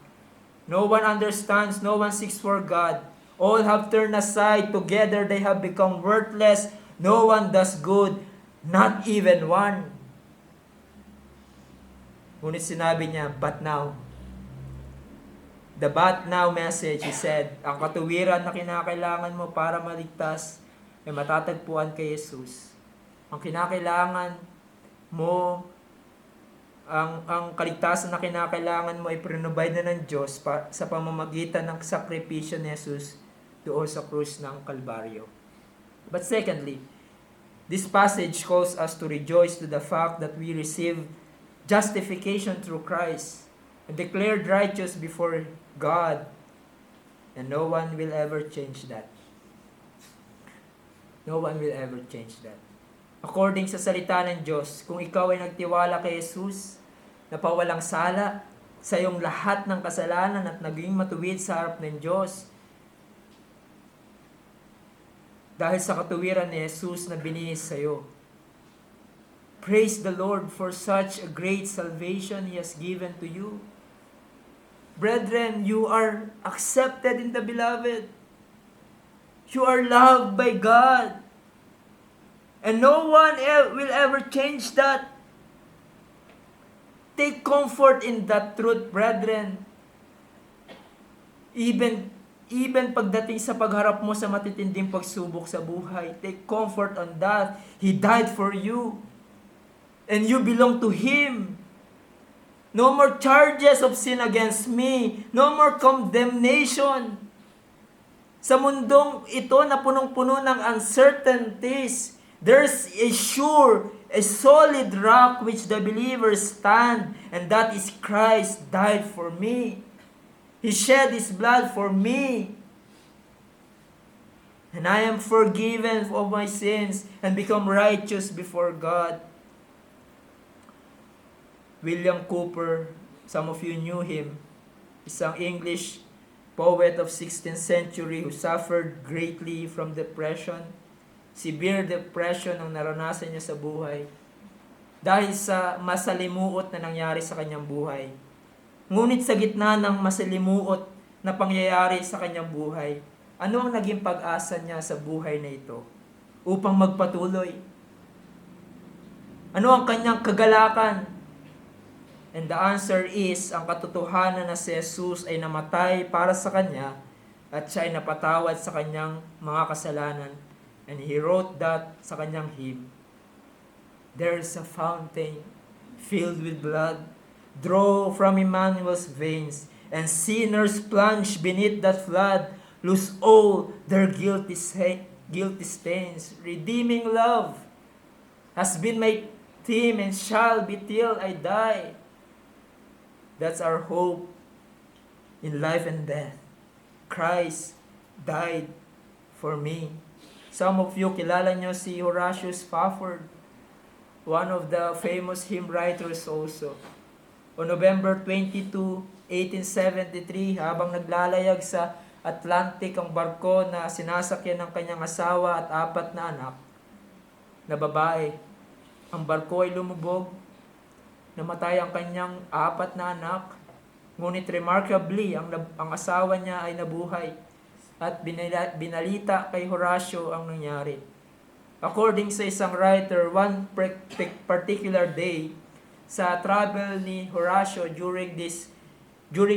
No one understands, no one seeks for God. All have turned aside, together they have become worthless. No one does good, not even one. Ngunit sinabi niya, but now. The but now message, he said, ang katuwiran na kinakailangan mo para maligtas ay matatagpuan kay Jesus. Ang kinakailangan mo, ang kaligtasan na kinakailangan mo ay prinobide na ng Diyos sa pamamagitan ng sakripisyo ni Jesus doon sa krus ng Kalbaryo. But secondly, this passage calls us to rejoice to the fact that we receive justification through Christ and declared righteous before God, and no one will ever change that. No one will ever change that. According sa salita ng Diyos, kung ikaw ay nagtiwala kay Jesus, na pawalang sala sa iyong lahat ng kasalanan at naging matuwid sa harap ng Diyos, dahil sa katuwiran ni Jesus na binihis sa iyo. Praise the Lord for such a great salvation He has given to you. Brethren, you are accepted in the Beloved. You are loved by God. And no one will ever change that. Take comfort in that truth, brethren. Even pagdating sa pagharap mo sa matitinding pagsubok sa buhay, take comfort on that. He died for you. And you belong to Him. No more charges of sin against me. No more condemnation. Sa mundong ito na punong-puno ng uncertainties, there's a sure, a solid rock which the believers stand, and that is Christ died for me. He shed His blood for me. And I am forgiven of my sins and become righteous before God. William Cowper, some of you knew him, isang English poet of 16th century who suffered greatly from depression, severe depression ang naranasan niya sa buhay dahil sa masalimuot na nangyari sa kanyang buhay. Ngunit sa gitna ng masalimuot na pangyayari sa kanyang buhay, ano ang naging pag-asa niya sa buhay na ito upang magpatuloy? Ano ang kanyang kagalakan? And the answer is, ang katotohanan na si Jesus ay namatay para sa kanya at siya ay napatawad sa kanyang mga kasalanan. And he wrote that sa kanyang hymn. There's a fountain filled with blood, draw from Emmanuel's veins, and sinners plunge beneath that flood, lose all their guilty stains. Redeeming love has been my theme and shall be till I die. That's our hope in life and death. Christ died for me. Some of you kilala nyo si Horatius Spafford, one of the famous hymn writers also. On November 22, 1873, habang naglalayag sa Atlantic ang barko na sinasakyan ng kanyang asawa at 4 na anak na babae, ang barko ay lumubog. Namatay ang kanyang 4 na anak. Ngunit remarkably, ang asawa niya ay nabuhay. at binalita kay Horacio ang nangyari. According sa isang writer, one particular day sa travel ni Horacio during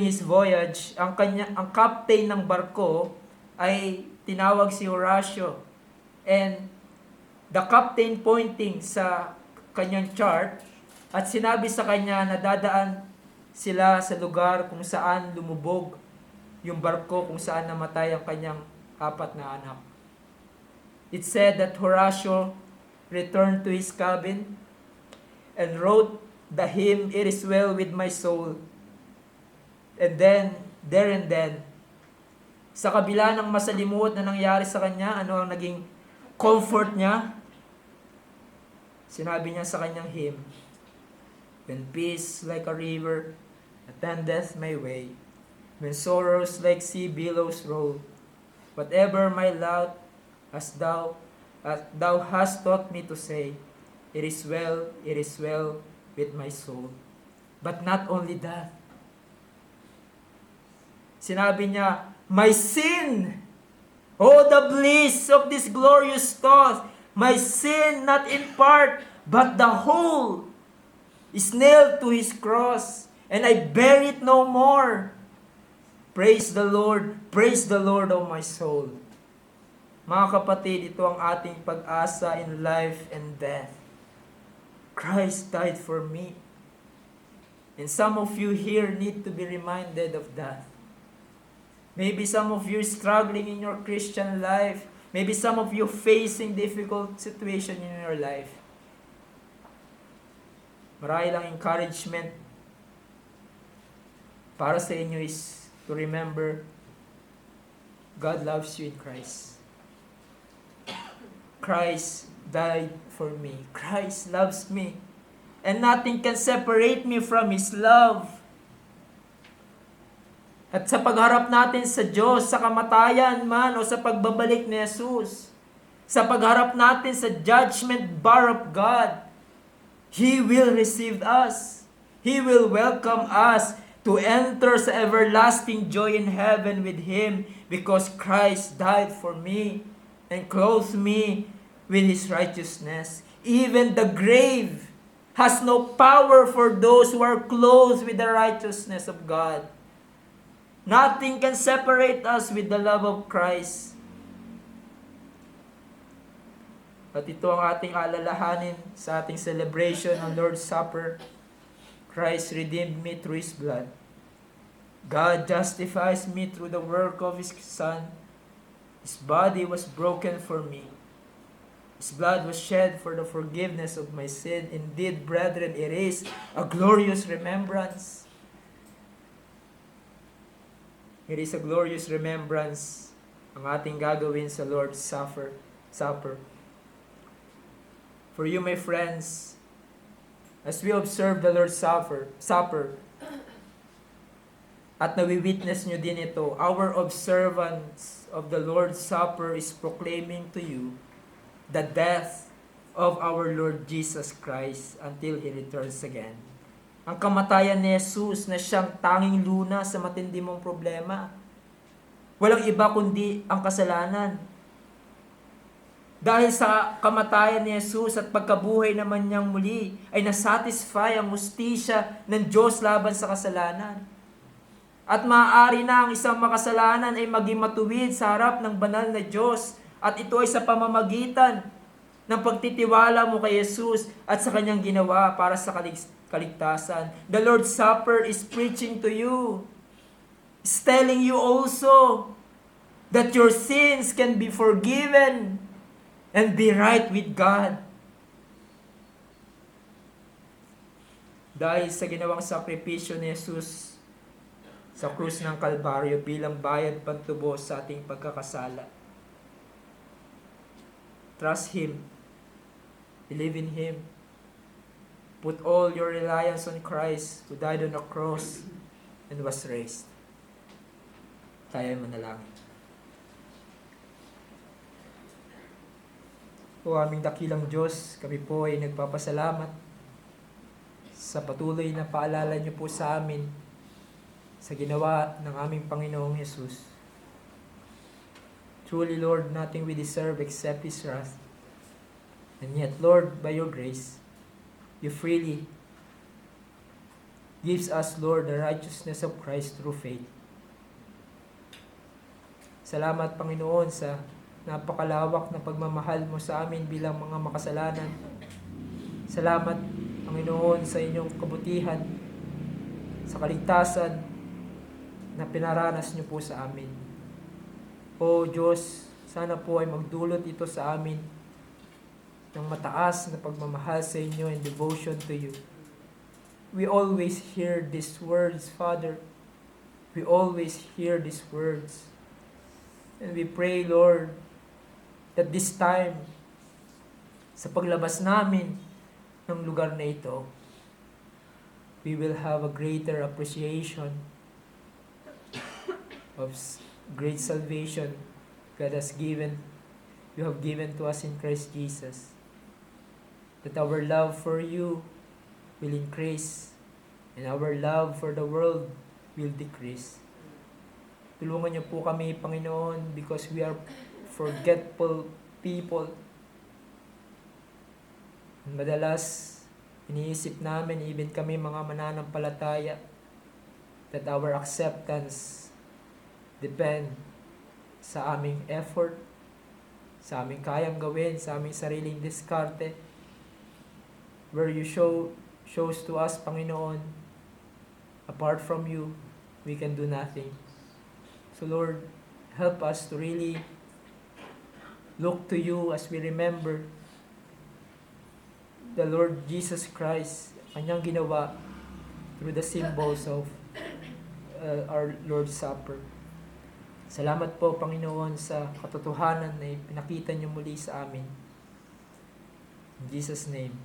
his voyage, ang captain ng barko ay tinawag si Horacio, and the captain pointing sa kanyang chart at sinabi sa kanya na dadaan sila sa lugar kung saan lumubog yung barko, kung saan namatay ang kanyang 4 na anak. It said that Horacio returned to his cabin and wrote the hymn, "It is well with my soul." And then, there and then, sa kabila ng masalimuot na nangyari sa kanya, ano ang naging comfort niya? Sinabi niya sa kanyang hymn, "When peace like a river attendeth my way, when sorrows like sea billows roll, whatever my lot, as thou hast taught me to say, it is well with my soul." But not only that, sinabi niya, "My sin, oh the bliss of this glorious thought, my sin not in part, but the whole, is nailed to his cross, and I bear it no more. Praise the Lord, O my soul." Mga kapatid, ito ang ating pag-asa in life and death. Christ died for me. And some of you here need to be reminded of that. Maybe some of you struggling in your Christian life. Maybe some of you facing difficult situation in your life. Marahil ang encouragement para sa inyo is to remember God loves you in Christ. Christ died for me. Christ loves me. And nothing can separate me from His love. At sa pagharap natin sa Diyos, sa kamatayan man o sa pagbabalik ni Jesus, sa pagharap natin sa judgment bar of God, He will receive us. He will welcome us to enter sa everlasting joy in heaven with Him, because Christ died for me and clothed me with His righteousness. Even the grave has no power for those who are clothed with the righteousness of God. Nothing can separate us with the love of Christ. At ito ang ating alalahanin sa ating celebration ng Lord's Supper. Christ redeemed me through His blood. God justifies me through the work of His Son. His body was broken for me. His blood was shed for the forgiveness of my sin. Indeed, brethren, it is a glorious remembrance. It is a glorious remembrance ang ating gagawin sa Lord's Supper. For you, my friends, as we observe the Lord's Supper, at nawi-witness nyo din ito, our observance of the Lord's Supper is proclaiming to you the death of our Lord Jesus Christ until He returns again. Ang kamatayan ni Jesus na siyang tanging lunas sa matindi mong problema. Walang iba kundi ang kasalanan. Dahil sa kamatayan ni Jesus at pagkabuhay naman niyang muli, ay nasatisfy ang hustisya ng Diyos laban sa kasalanan. At maaari na ang isang makasalanan ay maging matuwid sa harap ng banal na Diyos, at ito ay sa pamamagitan ng pagtitiwala mo kay Jesus at sa kanyang ginawa para sa kaligtasan. The Lord's Supper is preaching to you. It's telling you also that your sins can be forgiven and be right with God. Dahil sa ginawang sakripisyo ni Jesus sa krus ng Kalbaryo bilang bayad pantubos sa ating pagkakasala. Trust Him. Believe in Him. Put all your reliance on Christ who died on the cross and was raised. Tayo manalangin. O aming dakilang Diyos, kami po ay nagpapasalamat sa patuloy na paalala niyo po sa amin sa ginawa ng aming Panginoong Jesus. Truly, Lord, nothing we deserve except His wrath. And yet, Lord, by Your grace, You freely gives us, Lord, the righteousness of Christ through faith. Salamat, Panginoon, sa napakalawak na pagmamahal mo sa amin bilang mga makasalanan. Salamat, Panginoon, sa inyong kabutihan, sa kaligtasan na pinaranas niyo po sa amin. O Diyos, sana po ay magdulot ito sa amin ng mataas na pagmamahal sa inyo and devotion to you. We always hear these words, Father. We always hear these words. And we pray, Lord, that this time, sa paglabas namin ng lugar na ito, we will have a greater appreciation of great salvation God has given, You have given to us in Christ Jesus. That our love for You will increase and our love for the world will decrease. Tulungan niyo po kami, Panginoon, because we are forgetful people. Madalas, iniisip namin, even kami mga mananampalataya, that our acceptance depend sa aming effort, sa aming kayang gawin, sa aming sariling diskarte. Where You shows to us, Panginoon, apart from You, we can do nothing. So Lord, help us to really look to You as we remember the Lord Jesus Christ, Kanyang ginawa through the symbols of our Lord's Supper. Salamat po, Panginoon, sa katotohanan na ipinakita niyo muli sa amin. In Jesus' name.